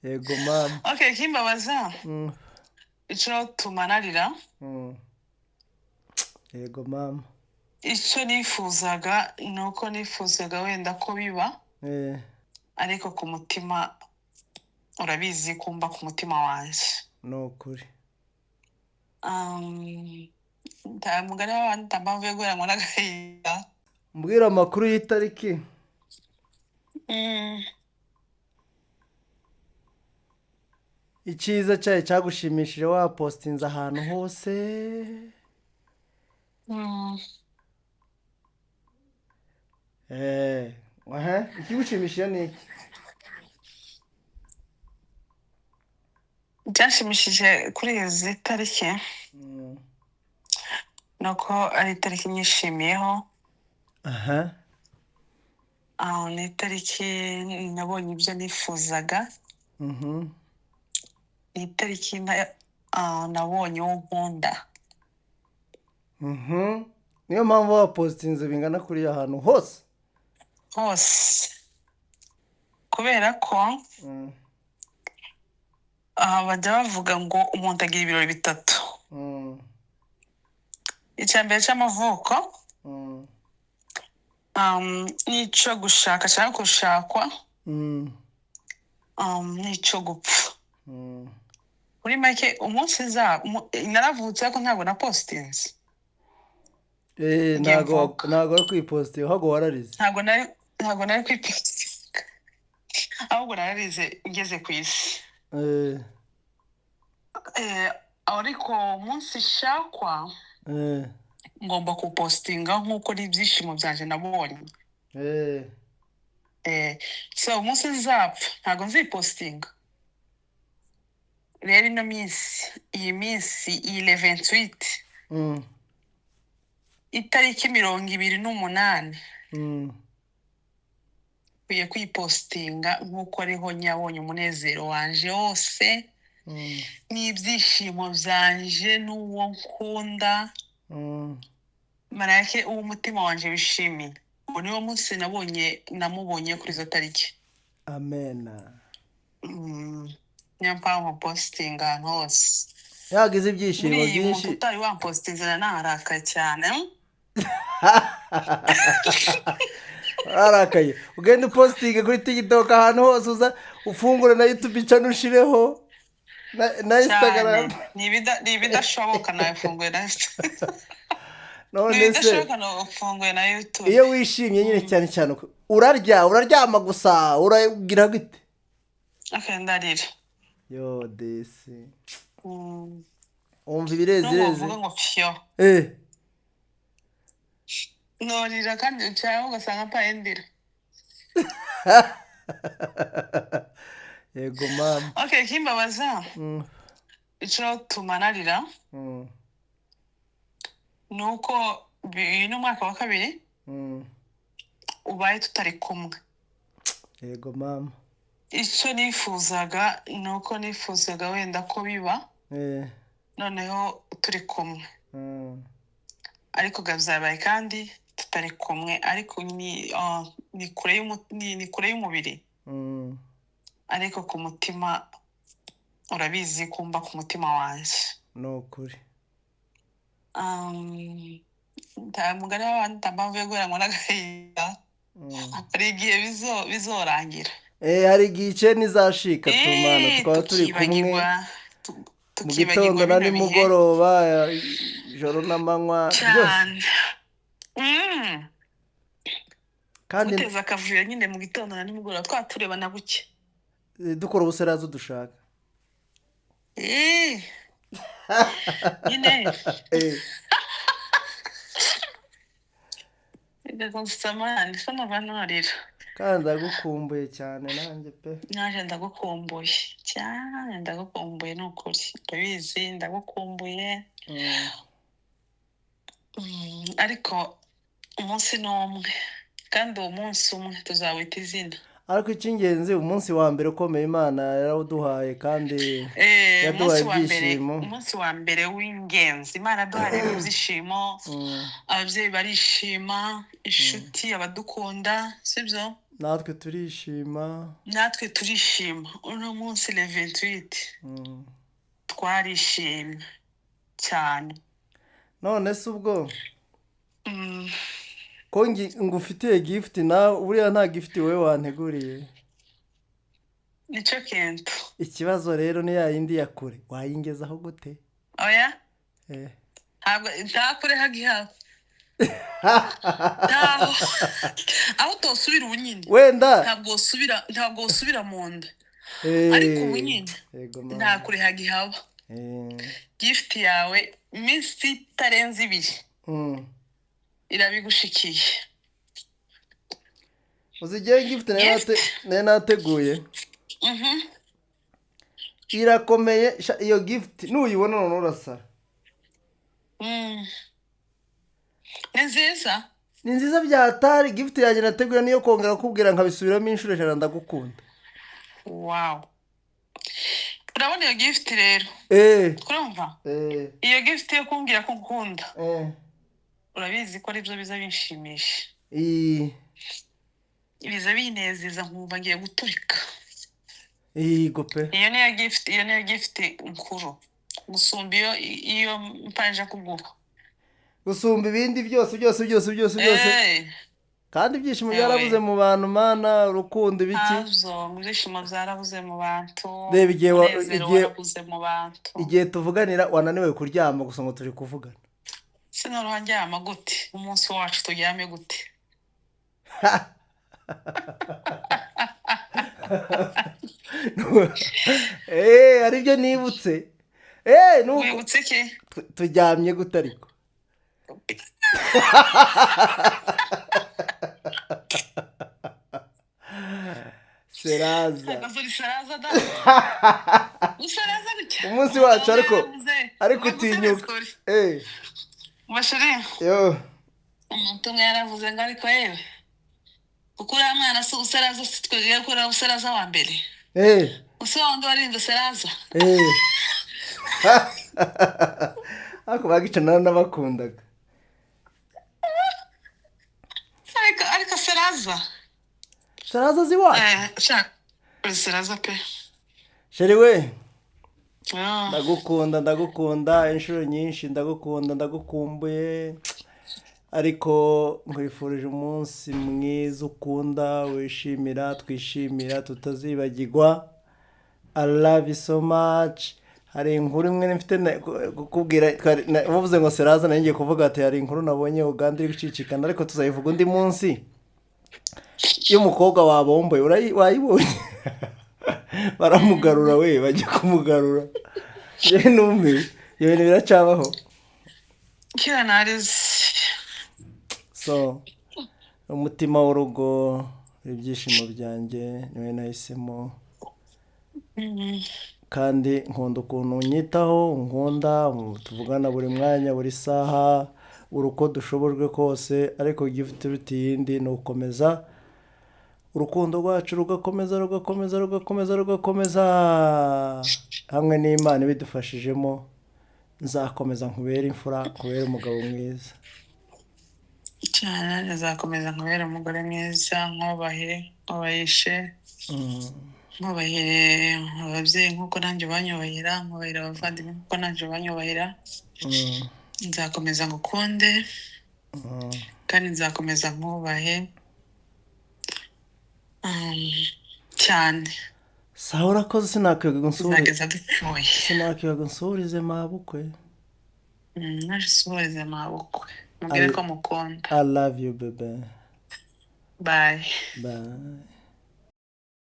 Yego mama. Okay, kimbabaza ico tumanarira Yego mama. ico nifuzaga nuko nifuzaga wenda ko biba ariko ku mutima urabizi kumba ku mutima wanje nokuri nta mugari w'abantu ndambavuye guhera ngo n'agahinda mbwira amakuru y'itariki icyiza cyayo cyagushimishije wapostinze ahantu hose ikigushimishije ni iki byashimishije kuri izi tariki nuko ari itariki nyishimiyeho ni itariki nabonye ibyo nifuzaga ni itariki nabonye uwo nkunda niyo mpamvu wapostinze bingana kuri ahantu hose kubera ko bajya bavuga ngo umuntu agira ibirori bitatu icya mbere cy'amavuko n'icyo gushaka cyangwa gushakwa n'icyo gupfa muri make umunsi naravutse ariko ntabwo na postinze ntabwo ari kwipostinga ahubwo wararize ntabwo nari kwipostinga ahubwo nararize ngeze ku isi ariko umunsi shakwa ngomba kupostinga nk'uko n'ibyishimo byanjye nabonye so umunsi nzapfa ntabwo nzipostinga rero iyi minsi iyi 28 itariki 28 kwiye kwipostinga nk'uko ariho nyabonye umunezero wanje wose n'ibyishimo byanje n'uwo nkunda marake uwo umutima wanje wishimiye ubu niwo munsi namubonye kuri izo tariki amena niyo mpamvu postinga ahantu hose yagize ibyishimo byinshi utari wampostinze narakaye cyane arakaye ugenda upostinga kuri TikTok ahantu hose uza ufungure na YouTube channel ushireho na Instagram ni ibidashoboka nafunguye na Instagram none se nafunguye na YouTube iyo wishimye nyine cyane cyane uraryama gusa uragira gute akendarira yo desi umva ibirezereze ngo fyo norira kandi cyangwa ugasanga mpayendira yego mama okay kimbabaza ico tumanarira nuko bino mwaka wa kabiri ubaye tutari kumwe yego mama ico nifuzaga nuko nifuzaga wenda ko biba noneho turi kumwe ariko gavyabaye kandi tutari kumwe ariko ni kure y'umubiri ariko ku mutima urabizi kumba ku mutima wanje nokuri nta mugari w'abantu ndambavuye guhera ngo n'agahinda hari igihe bizorangira hari igihe nizashika tumana twaba turi kumwe mu gitondo na nimugoroba ijoro n'amanywa byose kandi uteza akavuyo nyine mu gitondo na nimugoroba twatureba na buke dukora ubuserazo dushaka nyine ndagusamani so nabanarira kandi ndagukumbuye cyane nanjye pe naje ndagukumbuye cyane ndagukumbuye n'ukuri ndabizi ndagukumbuye ariko umunsi n'umwe kandi uwo munsi umwe tuzawita izina ariko icy'ingenzi umunsi wa mbere ukomeye Imana yarawuduhaye kandi yaduhaye ibyishimo umunsi wa mbere w'ingenzi Imana yaduhaye ibyishimo ababyeyi barishima inshuti abadukunda sibyo natwe turishima uno munsi le 28 twarishimye cyane. none se ubwo ko ngufitiye gift nawe buriya nta gift wowe wanteguriye? Nicyo kintu. Ikibazo rero ni ya yindi ya kure wayingezaho gute? Oya ntabwo ntakure hagihawe aho tosubira ubunyine wenda ntabwo usubira mu nda, ariko ubunyine ntakure hagihaba. Gift yawe iminsi itarenze 2 irabigushikiye. uzigiye gift nateguye irakomeye. Iyo gift nuyibona none urasara. Ni nziza byatari. Gift yanjye nateguye niyo kongera kubwira nkabisubiramo inshuro 100 ndagukunda. Wow, urabona iyo gift rero kurumva iyo gift yo kumbwira ko ngukunda urabizi ko aribyo biza binshimisha, biza binezeza nkumva ngiye guturika. Gope iyo niyo gift nkuru gusumba iyo mpanje kuguha, gusumba ibindi byose kandi ibyishimo byarabuze mu bantu mana. Urukundo ibiki ibyishimo byarabuze mu bantu. Reba igihe tuvuganira wananiwe kuryama gusa ngo turi kuvugana. Sinoroha njyama gute umunsi wacu turyame gute? Aribyo nibutse. Wibutse ki? Turyamye gute ariko? Seraza umunsi wacu ariko utinyuka. Bashiri umuntu umwe yaravuze ngo ariko yewe kuko uriya mwana si useraza, si twebwe ko uriya useraza wa mbere usi wa wundi warinze useraza. ariko bagicana n'abakundaga ariko seraza ziwa seraza pe. Sheri we ndagukunda inshuro nyinshi, ndagukumbuye, ariko nkwifurije umunsi mwiza ukunda wishimira, twishimira, tutazibagirwa. I love you so much. Hari inkuru imwe mfite kukubwira, uvuze ngo seraza nanjye kuvuga ati hari inkuru nabonye Uganda iri gucicikana, ariko tuzayivuga undi munsi. Iyo umukobwa wabomboye wayibonye baramugarura we bajya kumugarura. Numiwe iyo bintu biracabaho kira narize. So umutima w'urugo ibyishimo byanjye niwe nahisemo, kandi nkunda ukuntu unyitaho, nkunda tuvugana buri mwanya buri saha uruko dushobojwe kose. Ariko gift rutiyindi no gukomeza urukundo rwacu rugakomeza hamwe n'Imana ibidufashijemo. Nzakomeza nkubera imfura, nkubera umugabo mwiza cyane. Nzakomeza nkubera umugore mwiza, nkubahishe, nkubahire ababyeyi nk'uko nanjye banyubahira, nkubahire abavandimwe nk'uko nanjye banyubahira. Nzakomeza ngukunde kandi nzakomeza nkubahe cyane. Sawa urakoze. Sinakwiga nsurize mabukwe. Naje suhurize mabukwe mubwire ko mukunda. I love you baby. Bye. Bye.